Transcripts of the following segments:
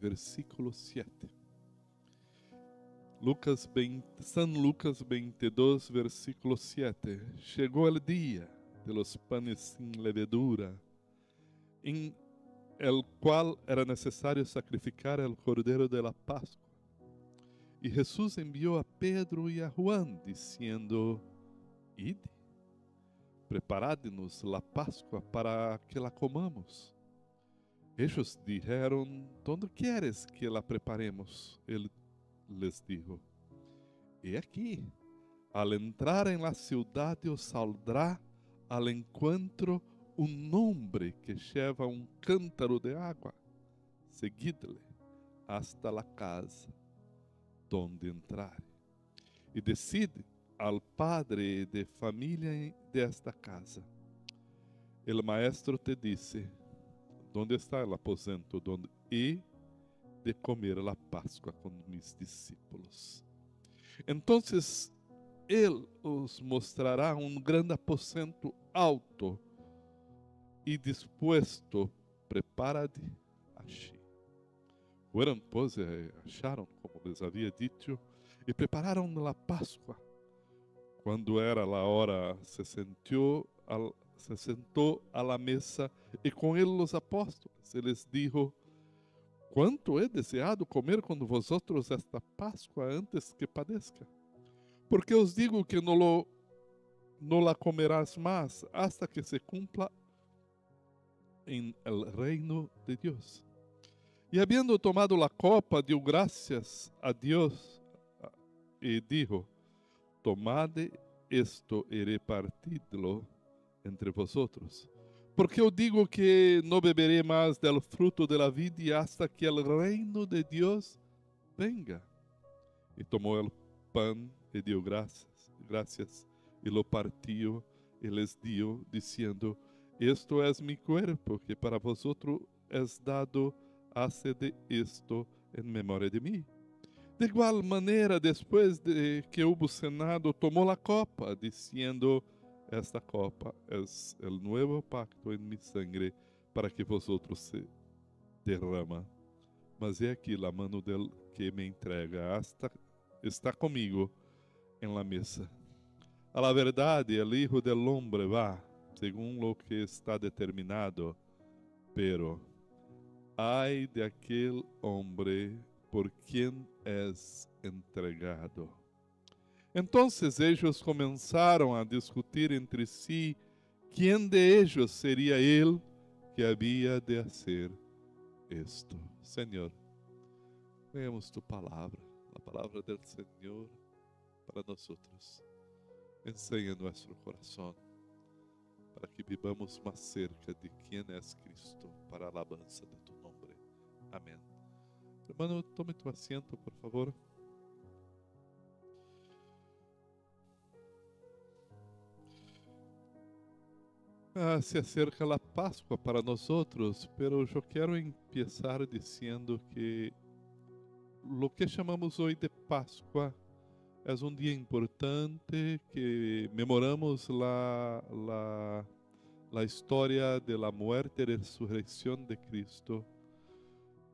versículo 7. San Lucas 22, versículo 7. Chegou o dia de los panes sin levadura, em el qual era necessário sacrificar el cordero de la Páscoa. E Jesus enviou a Pedro e a Juan, dizendo: Ide, preparad-nos la Páscoa para que la comamos. Ellos dijeron: ¿Dónde quieres que la preparemos? Él les dijo: He aquí, al entrar en la ciudad os saldrá al encuentro um homem que lleva um cântaro de água. Seguidle hasta la casa donde entrar. E decide al padre de família desta casa: El maestro te dice, ¿dónde está el aposento donde he de comer la Páscoa con mis discípulos? Entonces, Él os mostrará um grande aposento alto e dispuesto, preparad allí. Fueron, pues, acharam, como les havia dicho, e prepararam la Páscoa. Quando era la hora, se sentou a la mesa e com ele os apóstolos. Ele les dijo: Quanto he deseado comer com vosotros esta Páscoa antes que padezca. Porque os digo que no la comerás más hasta que se cumpla en el reino de Dios. E habiendo tomado la copa, dio gracias a Dios e dijo: Tomad esto y repartidlo entre vosotros. Porque eu digo que não beberei mais del fruto de la vid hasta que el reino de Dios venga. E tomou el pan e deu gracias, e lo partió e les dio, diciendo: Esto es mi cuerpo, que para vosotros es dado, haced esto en memoria de mí. De igual maneira, depois de que hubo cenado, tomou a copa, dizendo: Esta copa es el nuevo pacto en mi sangre, para que vosotros se derrama. Mas é aqui a mano del que me entrega, está comigo en la mesa. A la verdade, el Hijo del Hombre va, según lo que está determinado, pero ay de aquel hombre por quien es entregado. Entonces ellos comenzaron a discutir entre sí quién de ellos sería él que había de hacer esto. Señor, leemos tu palabra, la palabra del Señor para nosotros. Enseña nuestro corazón para que vivamos más cerca de quién es Cristo para la alabanza de tu nombre. Amén. Hermano, tome tu asiento, por favor. Se acerca a Páscoa para nosotros, pero eu quero empezar dizendo que o que chamamos hoje de Páscoa é dia importante que memoramos la história de la muerte y resurrección de Cristo.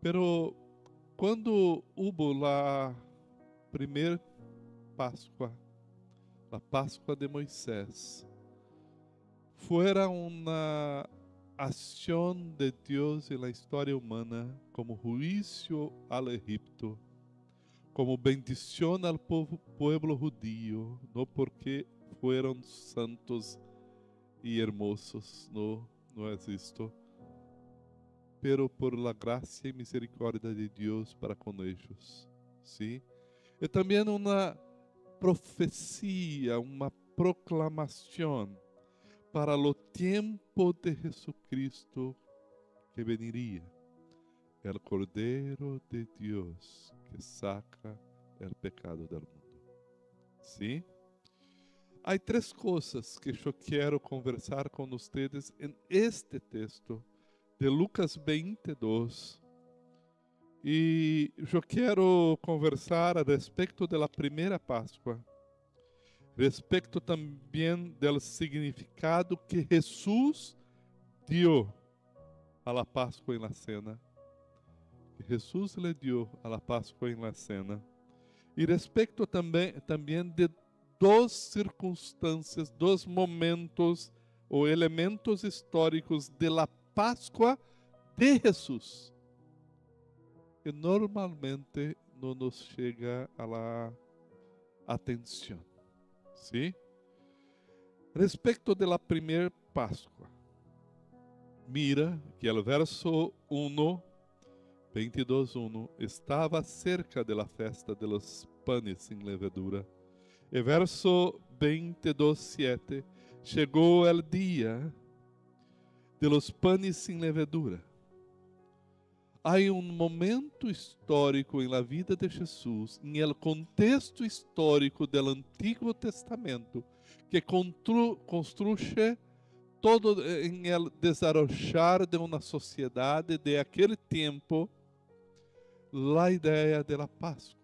Pero quando hubo la primeira Páscoa, la Páscoa de Moisés, fuera una acción de Dios en la historia humana como juicio al Egipto, como bendición al pueblo judío, no porque fueron santos y hermosos, no es esto, pero por la gracia y misericordia de Dios para con ellos, ¿sí? Y también una profecía, una proclamación para o tempo de Jesucristo que veniria, el Cordeiro de Deus que saca el pecado del mundo. ¿Sí? Há três coisas que eu quero conversar com vocês em este texto de Lucas 22. E eu quero conversar a respeito da primeira Páscoa, respeito também do significado que Jesus dio a la Páscoa e na cena. Jesús le dio a la Pascua en la cena. Y respecto también de dos circunstâncias, dos momentos ou elementos históricos de la Pascua de Jesús, que normalmente não nos chega a la atenção. ¿Sí? Respecto de la primer Pascua, mira que el verso 1, 22:1, estava cerca de la festa de los panes sin levadura. El verso 22:7, chegou el dia de los panes sin levadura. Há momento histórico em la vida de Jesus, em el contexto histórico do Antigo Testamento, que construye todo em el desarrollar de uma sociedade de aquele tempo, a ideia de la Páscoa.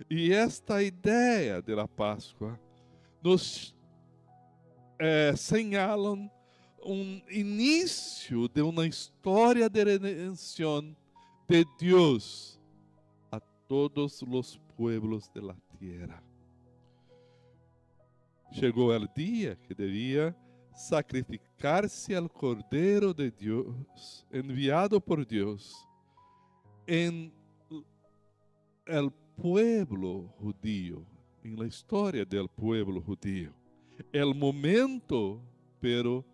E esta ideia de la Páscoa nos señalam início de uma história de redenção de Deus a todos os pueblos de la tierra. Chegou o dia que devia sacrificar-se al Cordeiro de Deus, enviado por Deus, em el pueblo judío, em la história del pueblo judío. El momento, pero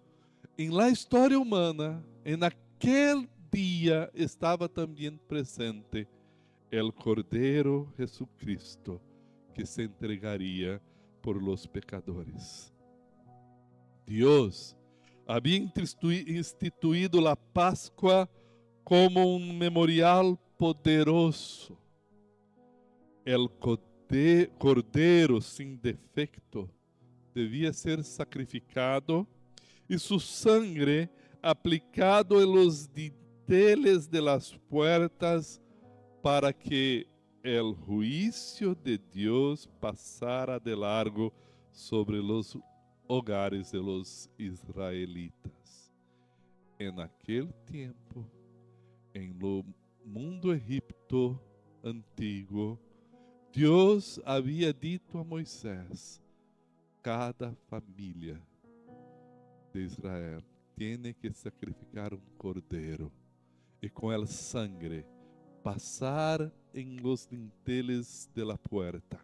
em la história humana, em aquele dia estava também presente el Cordeiro Jesucristo, que se entregaria por los pecadores. Deus havia instituído a Páscoa como um memorial poderoso. El Cordeiro sem defecto devia ser sacrificado e su sangre aplicado en los dinteles de las puertas para que el juicio de Dios pasara de largo sobre los hogares de los israelitas. En aquel tiempo, en lo mundo Egipto antiguo, Deus havia dito a Moisés: cada família de Israel tem que sacrificar cordeiro e com el sangre passar em los dinteles de la puerta.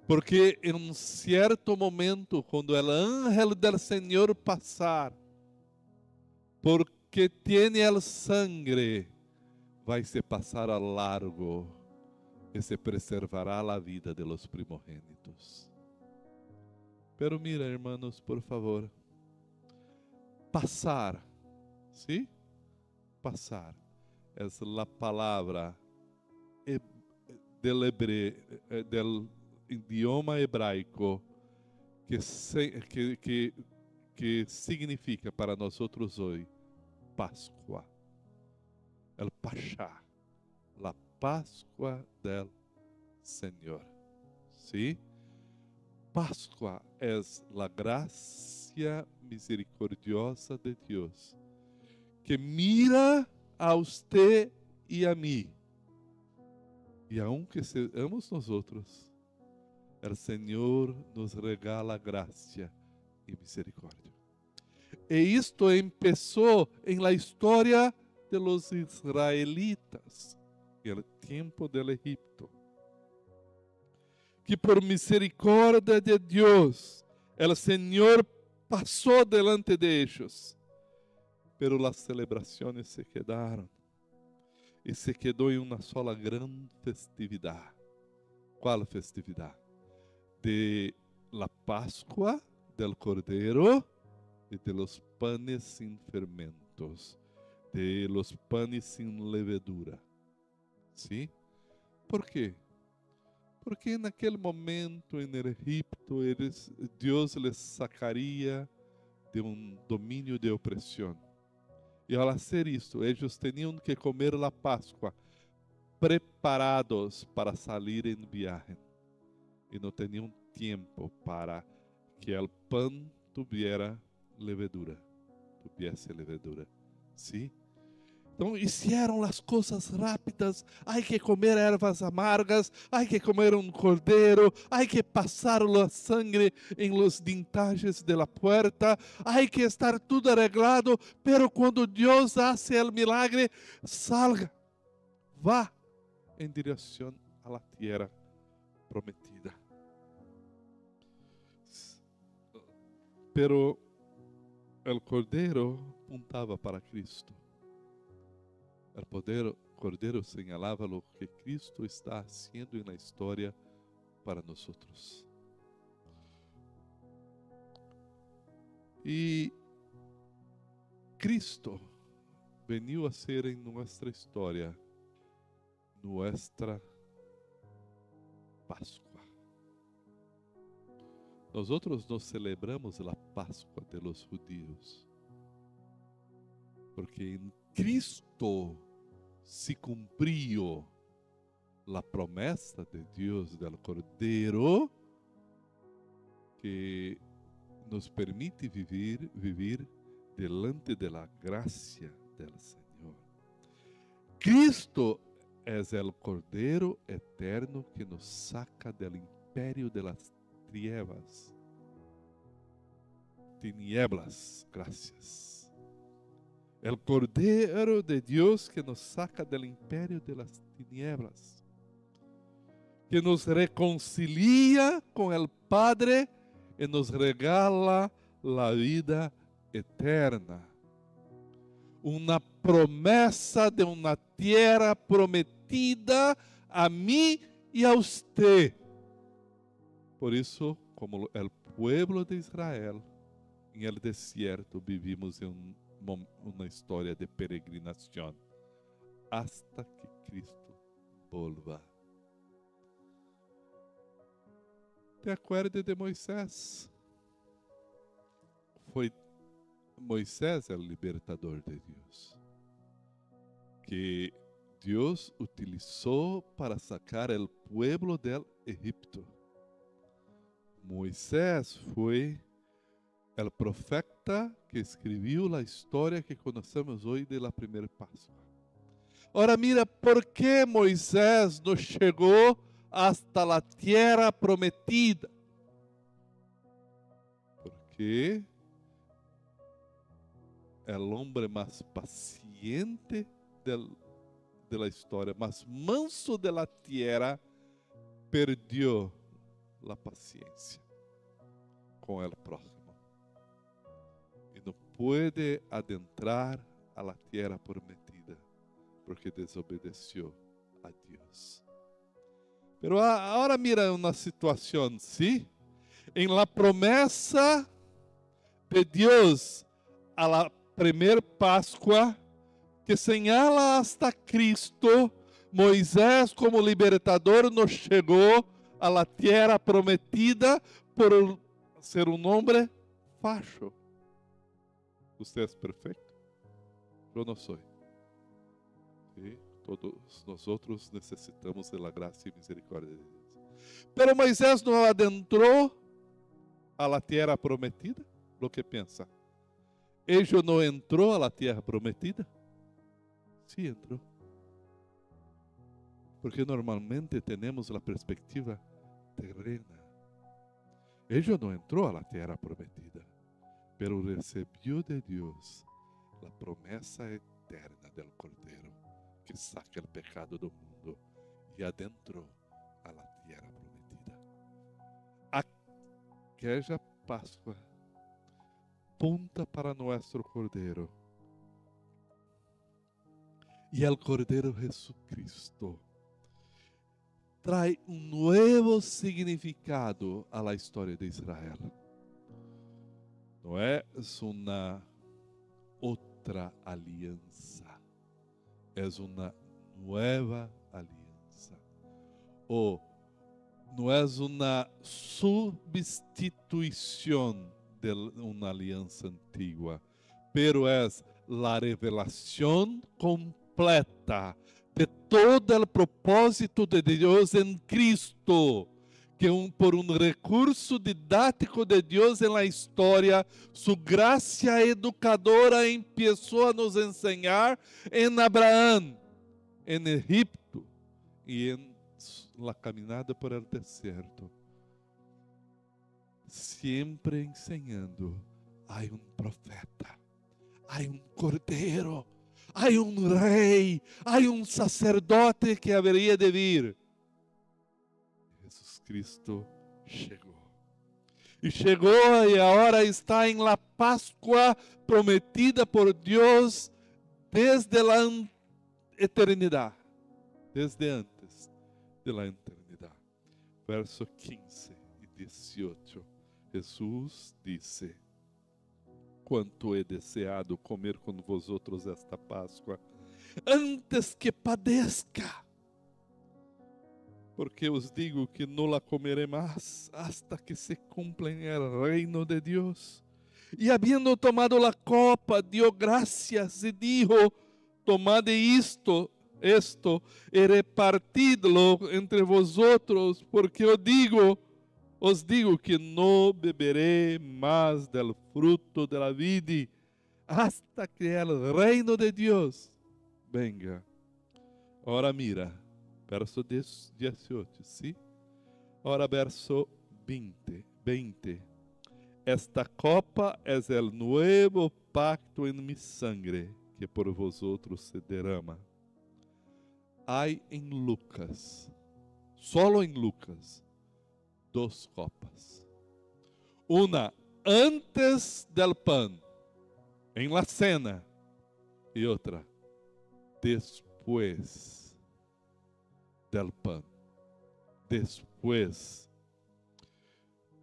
Porque em um certo momento, quando o ángel del Senhor passar, porque tem el sangre, vai se passar a largo e se preservará a vida de los primogênitos. Pero mira, hermanos, por favor, passar, ¿sí? Passar é a palavra del idioma hebraico que significa para nós hoje Páscoa, el Pachá, la Páscoa del Senhor, ¿sí? Páscoa é a gracia misericordiosa de Deus, que mira a usted e a mim, e aunque sejamos nós outros, o Senhor nos regala graça e misericórdia. E isto começou em la história de los israelitas, no tempo del Egipto, que por misericórdia de Deus, o Senhor passou delante de ellos, pero las celebrações se quedaram, e se quedou em uma sola grande festividade. Qual festividade? De la Páscoa del Cordeiro e de los panes sin fermentos, de los panes sin levedura. ¿Sí? ¿Por quê? Porque naquele momento em Egipto, Deus les sacaria de um domínio de opressão. E ao fazer isso, eles tinham que comer a Páscoa preparados para sair em viagem. E não tinham tempo para que o pão tuviese levedura. ¿Sí? Então, hicieron as coisas rápidas. Hay que comer ervas amargas. Hay que comer um cordeiro. Hay que passar a sangre em los dintajes de la puerta. Hay que estar tudo arreglado. Pero quando Deus hace el milagre, salga, vá em direção a la tierra prometida. Pero el cordeiro apontava para Cristo. O cordeiro señalava o que Cristo está haciendo na história para nós. E Cristo veio a ser em nossa história nossa Páscoa. Nós não celebramos a Páscoa de los judíos, porque em Cristo se cumpriu a promessa de Deus do Cordeiro que nos permite viver delante de la gracia del Senhor. Cristo é o Cordeiro eterno que nos saca del império de las tinieblas, gracias. El Cordeiro de Deus que nos saca del império de las tinieblas, que nos reconcilia com el Padre e nos regala la vida eterna. Uma promessa de uma terra prometida a mim e a você. Por isso, como o pueblo de Israel, em el desierto vivimos em uma história de peregrinação, hasta que Cristo volva. Te acuerdas de Moisés? Foi Moisés o libertador de Deus, que Deus utilizou para sacar o pueblo del Egipto. Moisés foi o profeta que escreveu a história que conhecemos hoje de la primeira Páscoa. Ora, mira, por que Moisés não chegou hasta la tierra prometida? Porque o homem mais paciente de la história, mais manso de la tierra, perdeu la paciência com el próximo. Não pode adentrar a la tierra prometida, porque desobedeceu a Deus. Pero agora mira uma situação, ¿sí? Em la promessa de Deus a la primeira Páscoa, que señala hasta Cristo, Moisés como libertador nos chegou a la tierra prometida por ser um homem facho. Você é perfeito? Eu não sou. E todos nós outros necessitamos da graça e misericórdia de Deus. Pero Moisés não adentrou a la tierra prometida? Lo que pensa? Ele não entrou a la tierra prometida? Sim, entrou. Porque normalmente temos a perspectiva terrena. Ele não entrou a la tierra prometida, pero recebeu de Deus a promessa eterna del Cordeiro, que saca o pecado do mundo, e adentrou a la tierra prometida. Aquela Páscoa apunta para nosso Cordeiro, e o Cordeiro Jesucristo traz novo significado à história de Israel. Não é uma outra aliança, é uma nova aliança. Ou não é uma substituição de uma aliança antiga, pero é a revelação completa de todo o propósito de Deus em Cristo, que por um recurso didático de Deus na história, sua graça educadora começou a nos ensinar em Abraão, em Egipto e em la caminhada por el deserto. Sempre ensinando, há um profeta, há um cordeiro, há um rei, há um sacerdote que haveria de vir. Jesus Cristo chegou. E chegou e agora está em la Páscoa prometida por Deus desde a eternidade, desde antes de la eternidade. Verso 15 e 18. Jesus disse: quanto he deseado comer com vosotros esta Páscoa, antes que padeça. Porque os digo que não la comeré mais, hasta que se cumpla en el reino de Dios. E habiendo tomado la copa, dio gracias e dijo: tomad esto, e repartidlo entre vosotros, porque os digo que não beberé mais del fruto de la vid, hasta que el reino de Dios venga. Ora mira, verso 18, ¿sí? Ora verso 20. Esta copa es el nuevo pacto en mi sangre, que por vosotros se derrama. Hay en Lucas, solo en Lucas, 2 copas. Una antes del pan, en la cena, y otra después del pan, después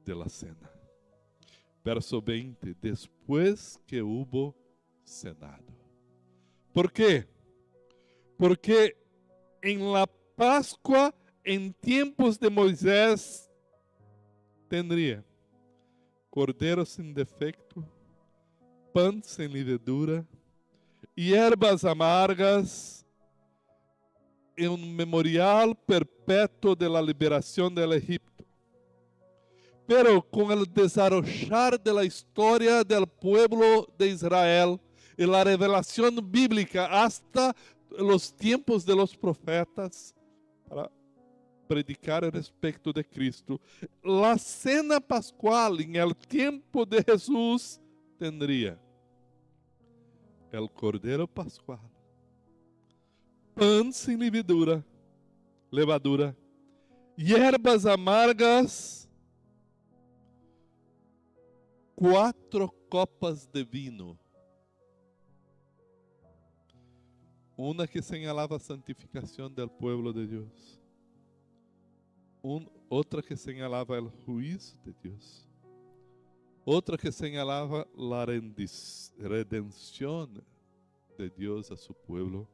de la cena. Verso 20, después que hubo cenado. ¿Por qué? Porque en la Pascua, en tiempos de Moisés, tendría cordero sin defecto, pan sin levedura, hierbas amargas, en un memorial perpetuo de la liberación del Egipto. Pero con el desarrollar de la historia del pueblo de Israel y la revelación bíblica hasta los tiempos de los profetas, para predicar respecto de Cristo, la cena pascual en el tiempo de Jesús tendría el cordero pascual, pan sin levadura, hierbas amargas, 4 copas de vino. Una que señalaba santificación del pueblo de Dios. Otra que señalaba el juicio de Dios. Otra que señalaba la redención de Dios a su pueblo.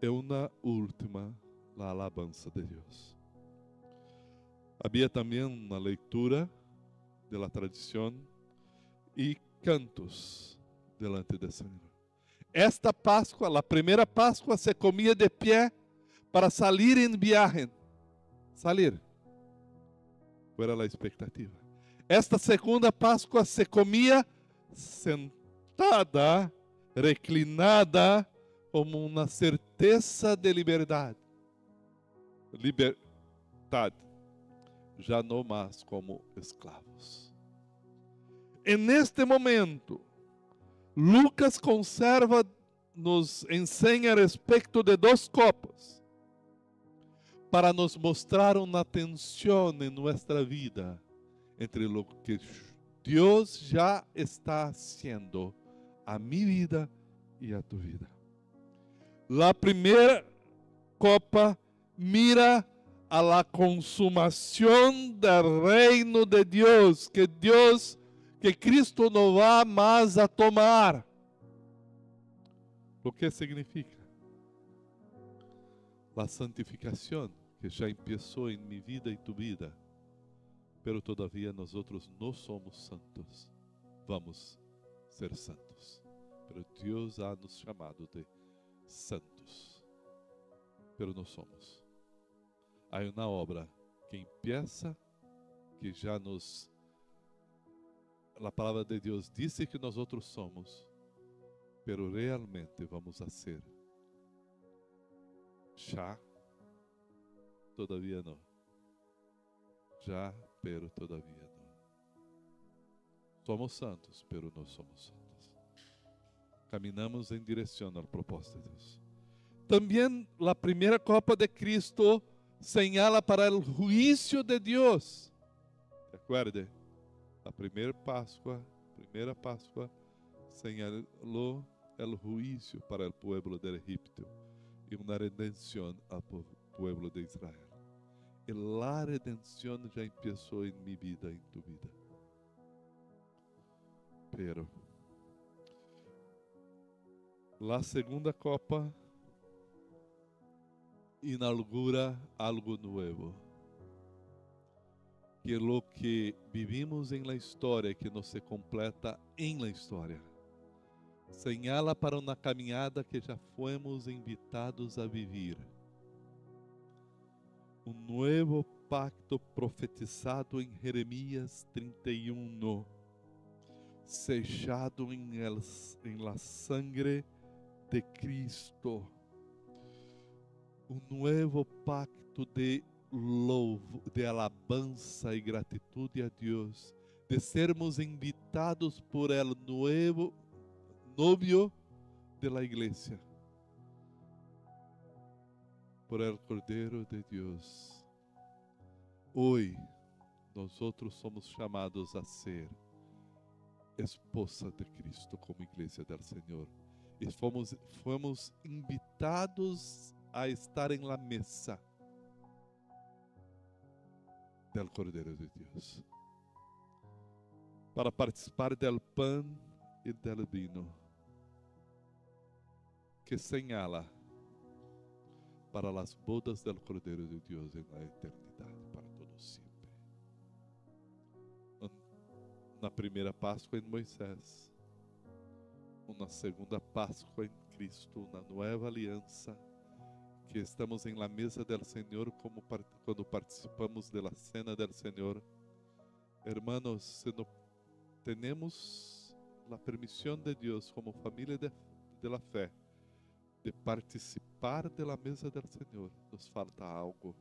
Y una última, la alabanza de Dios. Había también una lectura de la tradición y cantos delante del Señor. Esta Pascua, la primera Pascua, se comía de pie para salir en viaje. Salir. Fuera la expectativa. Esta segunda Pascua se comía sentada, reclinada, como una certeza de libertad. Libertad. Já não mais como escravos. E neste momento, Lucas nos ensina a respeito de 2 copas, para nos mostrar uma tensão em nossa vida entre o que Deus já está haciendo a minha vida e a tu vida. A primeira copa mira a la consumación del reino de Dios, que Cristo no va más a tomar. ¿Lo que significa? La santificación que ya empezó en mi vida y tu vida, pero todavía nosotros no somos santos. Vamos ser santos, pero Dios ha nos llamado de santos, pero no somos. Há uma obra que empieza, que já nos... A palavra de Deus disse que nós outros somos, pero realmente vamos a ser. Já, todavia não. Já, pero todavia não. Somos santos, pero não somos santos. Caminhamos em direção ao propósito de Deus. Também a primeira copa de Cristo señala para o juízo de Deus. Recuerde, a primeira Páscoa señalou o juízo para o pueblo de Egipto e uma redenção ao pueblo de Israel. E a redenção já começou em minha vida, em tu vida. Pero a segunda copa inaugura algo novo, que lo que vivimos em la história, que não se completa em la história, señala para uma caminhada que já fomos invitados a viver. Um novo pacto profetizado em Jeremias 31, sellado em la sangre de Cristo. Um novo pacto de louvo, de alabança e gratitude a Deus, de sermos invitados por el novo novio de la iglesia, por el Cordeiro de Deus. Hoje, nós outros somos chamados a ser esposa de Cristo como igreja do Senhor. E fomos invitados a estar em la mesa del Cordeiro de Deus, para participar del pan e del vino, que señala para las bodas del Cordeiro de Deus en la eternidade, para todo sempre. Na primeira Páscoa em Moisés, na segunda Páscoa em Cristo, na nova aliança, que estamos em la mesa del Senhor, como quando participamos de la cena del Senhor. Hermanos, se não temos a permissão de Deus como família de la fé, de participar de la mesa del Senhor, nos falta algo.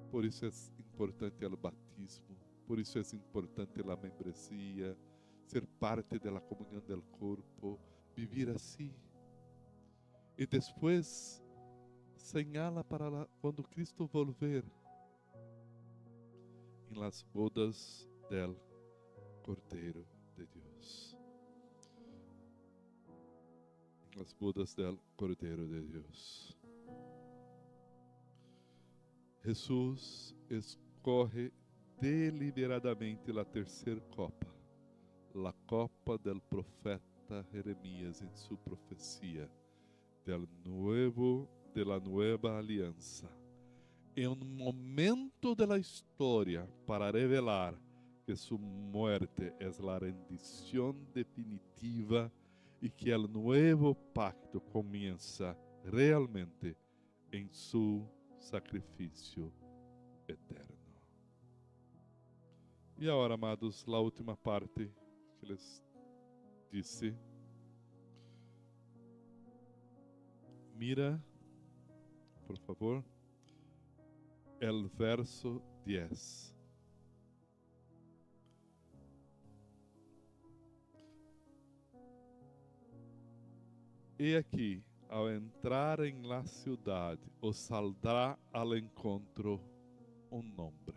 Por isso é importante o batismo, por isso é importante a membresia, ser parte da comunhão do corpo, viver assim. E depois señala para quando Cristo volver em las bodas del Cordeiro de Deus. As bodas del Cordeiro de Deus. Jesus escorre deliberadamente a terceira copa, a copa del profeta Jeremias em sua profecia de la nueva aliança, em um momento de la história para revelar que sua muerte é a rendição definitiva e que o novo pacto começa realmente em seu sacrifício eterno. E agora, amados, a última parte que les disse. Mira, por favor, el verso 10. E aqui, ao entrar em la cidade, os saldrá al encontro um nome.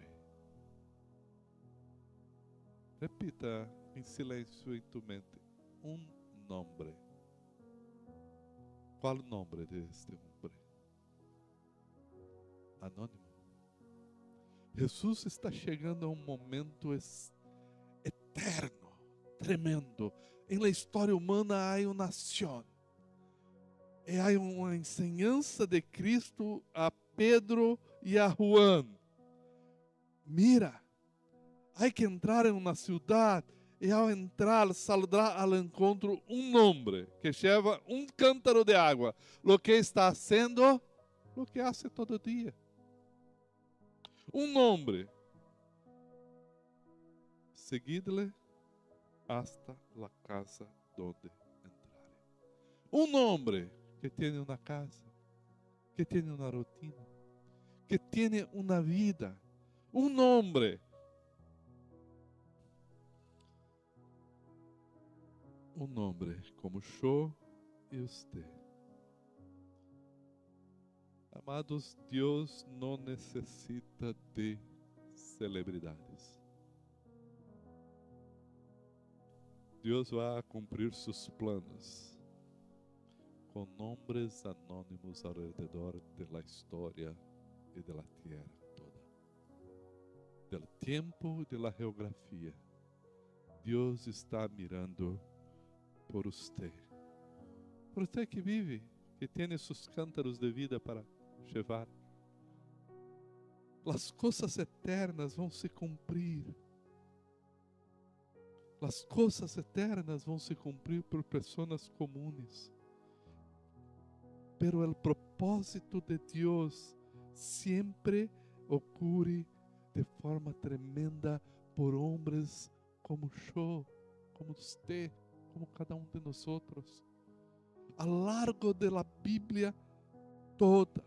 Repita em silêncio em tu mente. Um nome. Qual o nome deste homem? Anônimo. Jesus está chegando a um momento eterno, tremendo. Em la história humana há uma nação. E há uma enseñança de Cristo a Pedro e a Juan. Mira, há que entrar em uma cidade e ao entrar saldrá ao encontro um homem que leva um cântaro de água. Lo que está fazendo, lo que hace todo dia. Un hombre, seguidle hasta la casa donde entrare. Un hombre que tiene una casa, que tiene una rutina, que tiene una vida. Un hombre como yo y usted. Amados, Dios no necesita de celebridades. Dios va a cumplir sus planos con nombres anónimos alrededor de la historia y de la tierra toda, del tiempo y de la geografía. Dios está mirando por usted que vive, que tiene sus cántaros de vida para llevar. Las cosas eternas vão se cumprir. Las cosas eternas vão se cumprir por pessoas comunes. Pero el propósito de Dios siempre ocurre de forma tremenda por hombres como yo, como usted, como cada um de nosotros. A largo de la Biblia toda.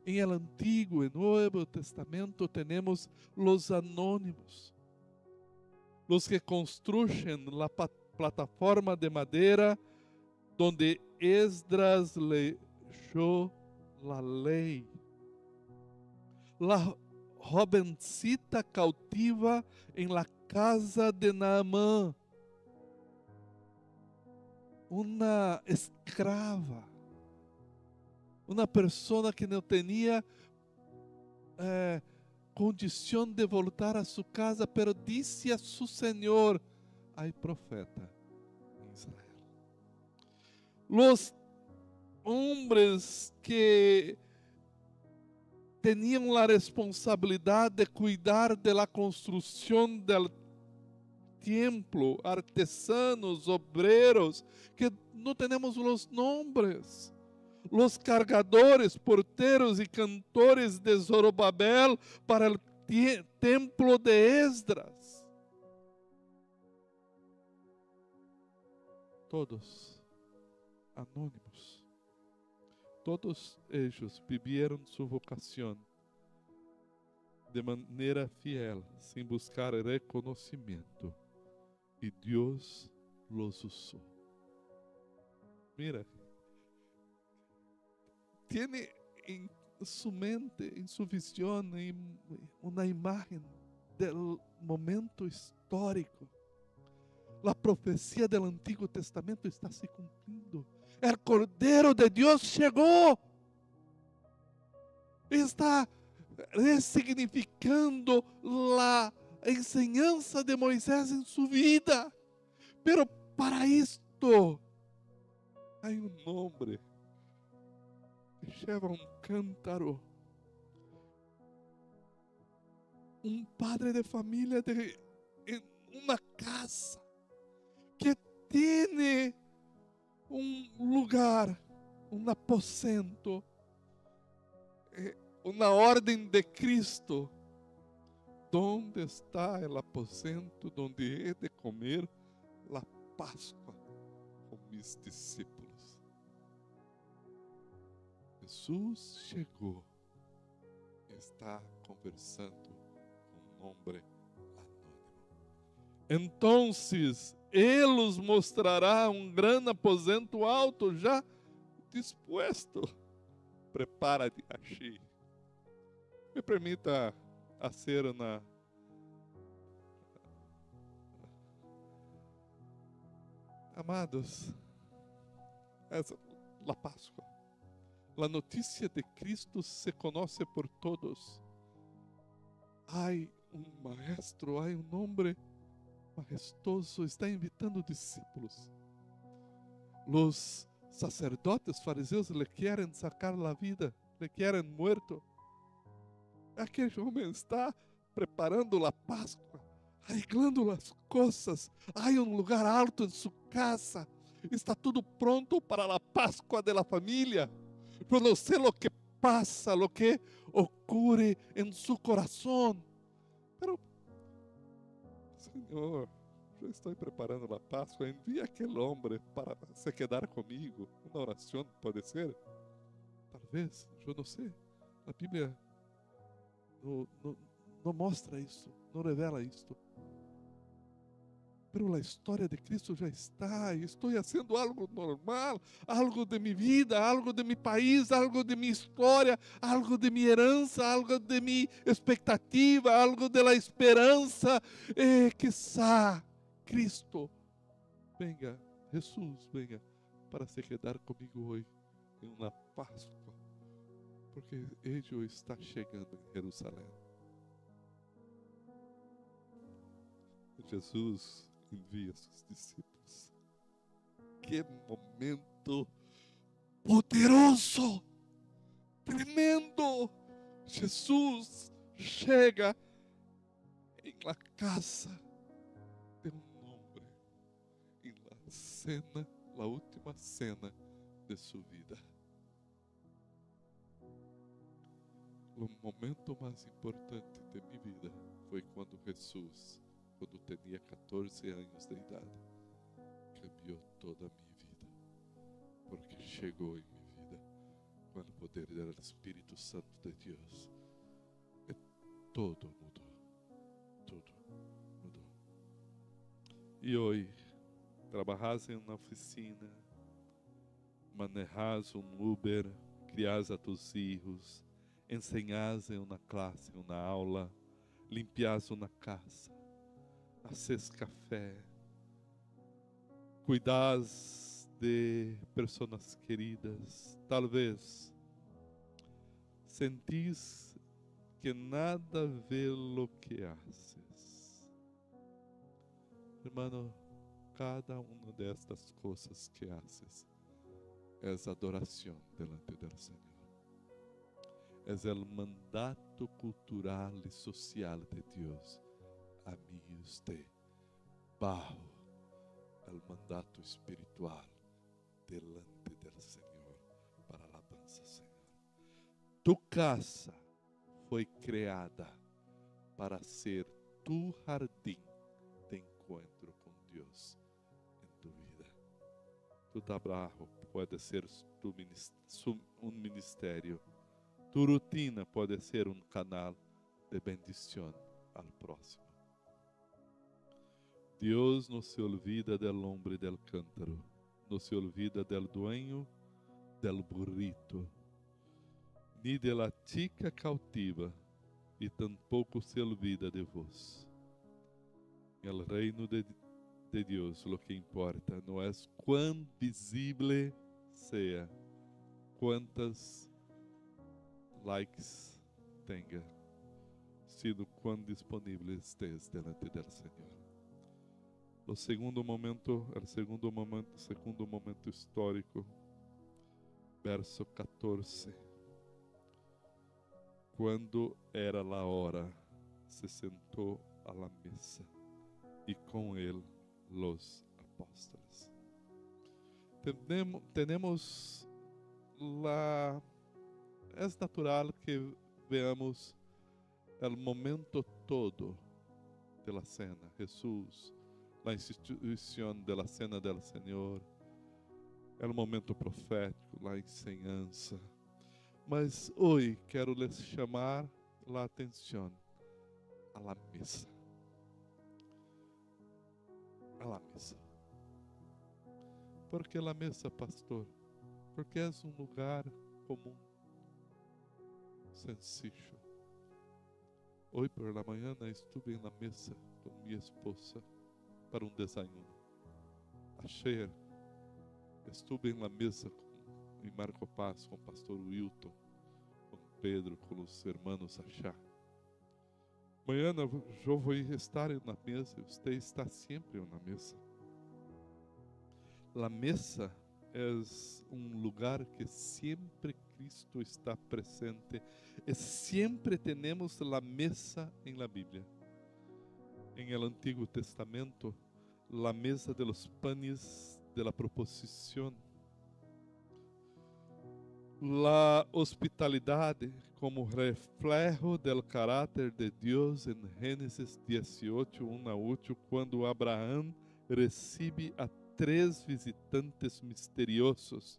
En el Antiguo y Nuevo Testamento tenemos los anónimos, los que construyen la plataforma de madera donde Esdras leyó la ley. La jovencita cautiva en la casa de Naamán, una escrava, uma pessoa que não tinha condição de voltar a sua casa, pero disse a seu Senhor: "Hay profeta em Israel." Los hombres que tinham a responsabilidade de cuidar de la construção del templo, artesanos, obreros, que não temos os nomes. Los cargadores, porteros e cantores de Zorobabel para o templo de Esdras. Todos anônimos. Todos eles viveram sua vocação de maneira fiel, sem buscar reconhecimento. E Deus los usou. Mira, tiene en su mente, en su visión, una imagen del momento histórico. La profecía del Antiguo Testamento está se cumpliendo. El Cordero de Dios llegó. Está resignificando la enseñanza de Moisés en su vida. Pero para esto hay un hombre lleva cántaro, padre de familia en una casa que tiene lugar, aposento, una orden de Cristo. ¿Dónde está el aposento donde he de comer la Pascua con mis discípulos? Jesus chegou, está conversando com um homem anônimo. Então, Ele os mostrará grande aposento alto já disposto. Prepara-te, achei. Me permita fazer uma amados, essa a Páscoa. A notícia de Cristo se conhece por todos. Há maestro, há homem majestoso, está invitando discípulos. Los sacerdotes fariseus le querem sacar a vida, le querem muerto. Aquele homem está preparando a Páscoa, arreglando as coisas. Há lugar alto em sua casa. Está tudo pronto para a Páscoa da família. Pero não sei o que pasa, lo que ocurre en su corazón. Pero, Señor, yo estoy preparando la Pascua, envía aquel hombre para se quedar conmigo. Una oración puede ser. Tal vez, yo no sé. La Biblia no mostra isso, não revela isto. Pero a história de Cristo já está, e estou fazendo algo normal, algo de minha vida, algo de meu país, algo de minha história, algo de minha herança, algo de minha expectativa, algo de la esperança. E quizá Cristo venga, Jesus venga para se quedar comigo hoje em uma Páscoa, porque Ele está chegando em Jerusalém. Jesus envia seus discípulos. Que momento poderoso, tremendo! Jesus chega em la casa de homem, em la cena, la última cena de sua vida. O momento mais importante de minha vida foi quando Jesus, quando tinha 14 anos de idade, cambiou toda a minha vida, porque chegou em minha vida quando o poder do Espírito Santo de Deus, e tudo mudou, tudo mudou. E hoje, trabalhas em uma oficina, manejas Uber, crias a tus filhos, enseñas em uma classe, em uma aula, limpias uma casa, haces café, cuidas de pessoas queridas. Talvez sentís que nada vê lo que haces. Hermano, cada uma destas coisas que haces é adoração delante do Senhor. É o mandato cultural e social de Deus a mim e usted, bajo el mandato espiritual delante del Señor para la alabanza, Señor. Tu casa foi criada para ser tu jardim de encontro com Deus em tu vida. Tu trabalho pode ser um ministério. Tu rutina pode ser um canal de bendição ao próximo. Deus não se olvida del hombre del cântaro, não se olvida del dueño del burrito, ni de la chica cautiva, e tampouco se olvida de vos. En el reino de Deus, lo que importa não é quão visível seja, quantas likes tenha, sino quão disponível estés delante del Senhor. O segundo momento histórico, verso 14. Quando era a hora, se sentou à la mesa e com ele los apóstolos. Tenemos é natural que veamos o momento todo de la cena, Jesus, la instituição de la cena del Senhor, é o momento profético, la enseñanza. Mas hoje quero lhes chamar a atenção a la mesa. A la mesa. Por que la mesa, pastor? Porque é um lugar comum, sencillo. Hoje por la manhã estive na mesa com minha esposa para desayuno. Ayer estuve na mesa em Marco Paz com o pastor Wilton, com Pedro, com os irmãos Achá. Amanhã eu vou estar na mesa, você está sempre na mesa. A mesa é um lugar que sempre Cristo está presente e sempre temos a mesa em la Bíblia. En el Antiguo Testamento, la mesa de los panes de la proposición. La hospitalidade como reflejo del caráter de Deus em Gênesis 18, 1 a 8, quando Abraão recebe a 3 visitantes misteriosos,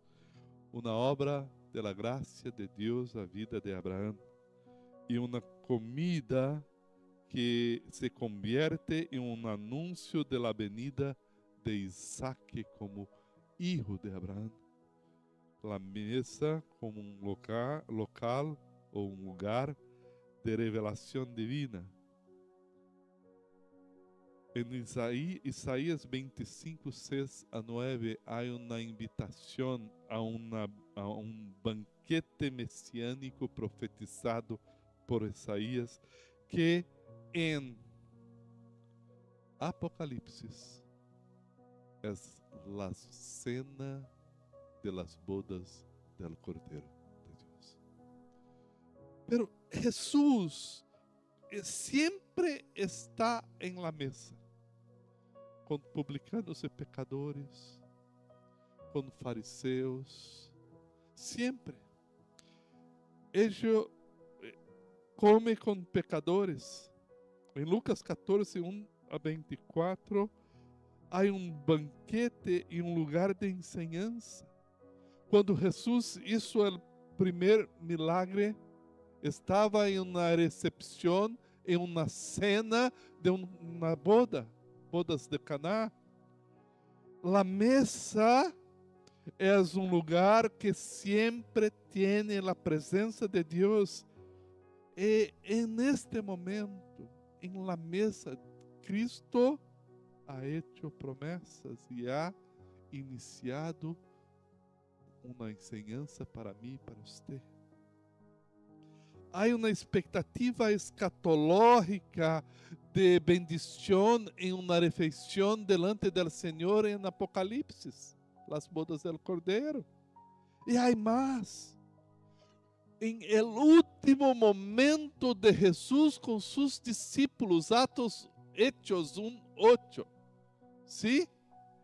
uma obra de la gracia de Deus à vida de Abraão, e uma comida que se convierte em um anúncio de la venida de Isaac como hijo de Abraão. La mesa como um local ou um lugar de revelação divina. Em Isaías 25, 6 a 9, há uma invitação a um banquete messiânico profetizado por Isaías, que em Apocalipse é a cena de las bodas del Cordeiro de Deus. Pero Jesús sempre está em la mesa, com publicanos e pecadores, com fariseus, sempre. Ele come com pecadores. Em Lucas 14, 1 a 24, há um banquete e um lugar de enseñança. Quando Jesus hizo o primeiro milagre, estava em uma recepção, em uma cena de uma bodas de Caná. La mesa é um lugar que sempre tem a presença de Deus. E neste momento, em la mesa, Cristo ha hecho promessas e ha iniciado uma enseñança para mim e para você. Há uma expectativa escatológica de bendição em uma refeição delante do Senhor em Apocalipse, las bodas del Cordeiro. E há mais. Em el último momento de Jesus com seus discípulos, Hechos 1:8, ¿sí?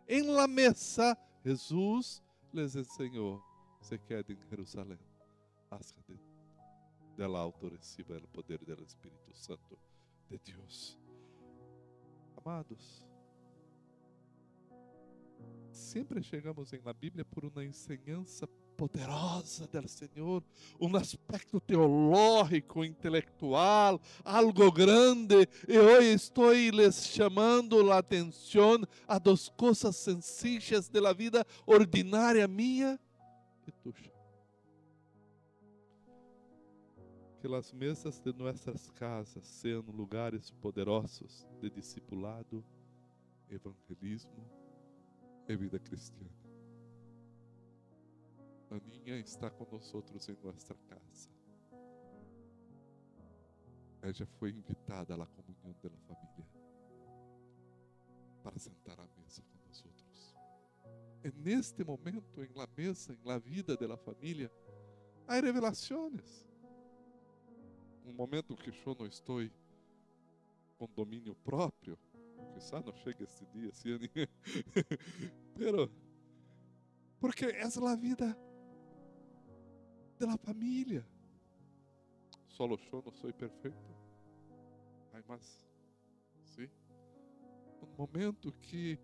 Em la mesa, Jesus les enseñó: se quede em Jerusalém, hasta de la alto reciba o poder do Espírito Santo de Deus. Amados, sempre chegamos em la Bíblia por uma enseñança poderosa do Senhor, um aspecto teológico, intelectual, algo grande, e hoje estou les chamando a atenção a 2 coisas sencillas de la vida ordinária minha e tuya. Que as mesas de nossas casas sejam lugares poderosos de discipulado, evangelismo e vida cristiana. A niña está conosco em nossa casa. Ela foi invitada à comunhão da família para sentar à mesa conosco. E neste momento, em la mesa, em la vida da família, há revelações. Um momento que eu não estou com domínio próprio, quizá não chegue esse dia, assim, pero porque essa é a vida da família. Solo eu não sou perfeito. Mas, sim, um momento que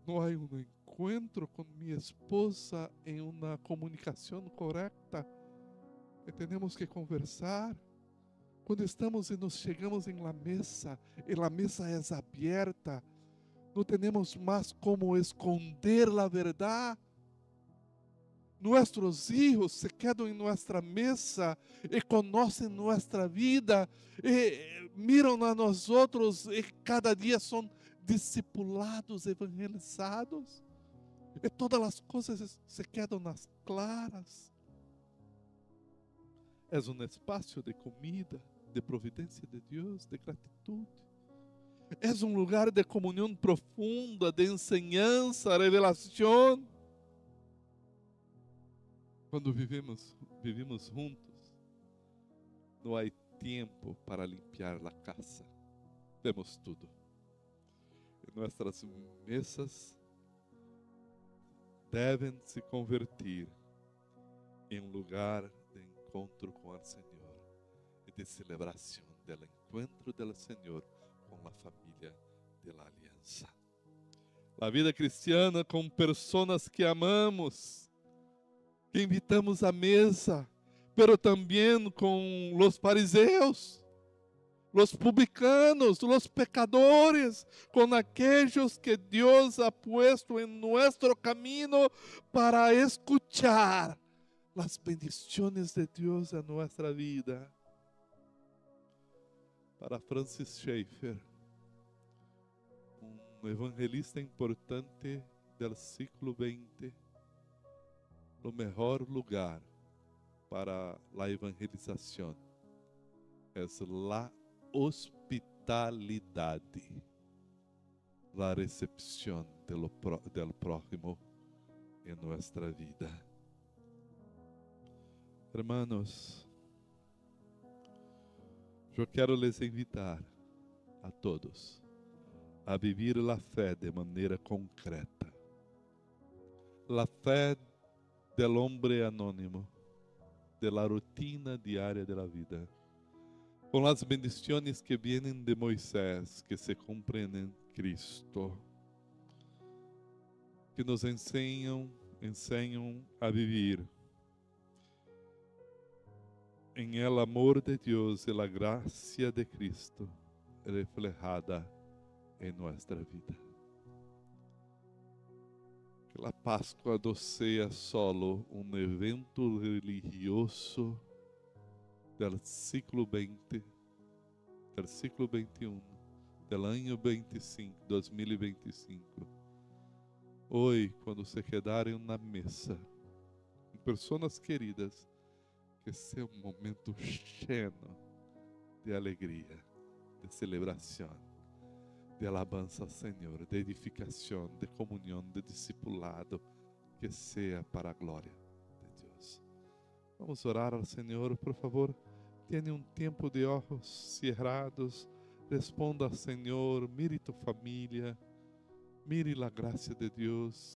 não há um encontro com minha esposa em uma comunicação correta, e temos que conversar. Quando estamos e nos chegamos em la mesa, e a mesa é aberta, não temos mais como esconder a verdade. Nossos filhos se quedam em nossa mesa e conhecem nossa vida e miram a nós outros e cada dia são discipulados, evangelizados. E todas as coisas se quedam nas claras. É um espaço de comida, de providência de Deus, de gratitude. É um lugar de comunhão profunda, de enseñança, revelação. Quando vivimos juntos, não há tempo para limpar a casa. Temos tudo. E nossas mesas devem se convertir em um lugar de encontro com o Senhor e de celebração do encontro do Senhor com a família da aliança. A vida cristiana com pessoas que amamos, que invitamos à mesa, pero também com os fariseus, os publicanos, os pecadores, com aqueles que Deus ha puesto em nosso caminho para escuchar as bendições de Deus em nossa vida. Para Francis Schaeffer, um evangelista importante do século XX, o melhor lugar para a evangelização é a hospitalidade, a recepção del prójimo em nossa vida. Hermanos, eu quero les invitar a todos a viver a fé de maneira concreta. A fé del hombre anônimo, de la rutina diária de la vida, com as bendições que vienen de Moisés, que se cumprem em Cristo, que nos ensinam a viver em el amor de Deus e la gracia de Cristo reflejada em nossa vida. Que a Páscoa não seja solo um evento religioso do século XX, do século XXI, do ano 2025. Hoje, quando se quedarem na mesa, com pessoas queridas, que seja um momento cheio de alegria, de celebração, de alabança ao Senhor, de edificação, de comunhão, de discipulado, que seja para a glória de Deus. Vamos orar ao Senhor, por favor. Tenha um tempo de olhos cerrados. Responda ao Senhor, mire tu família, mire a graça de Deus.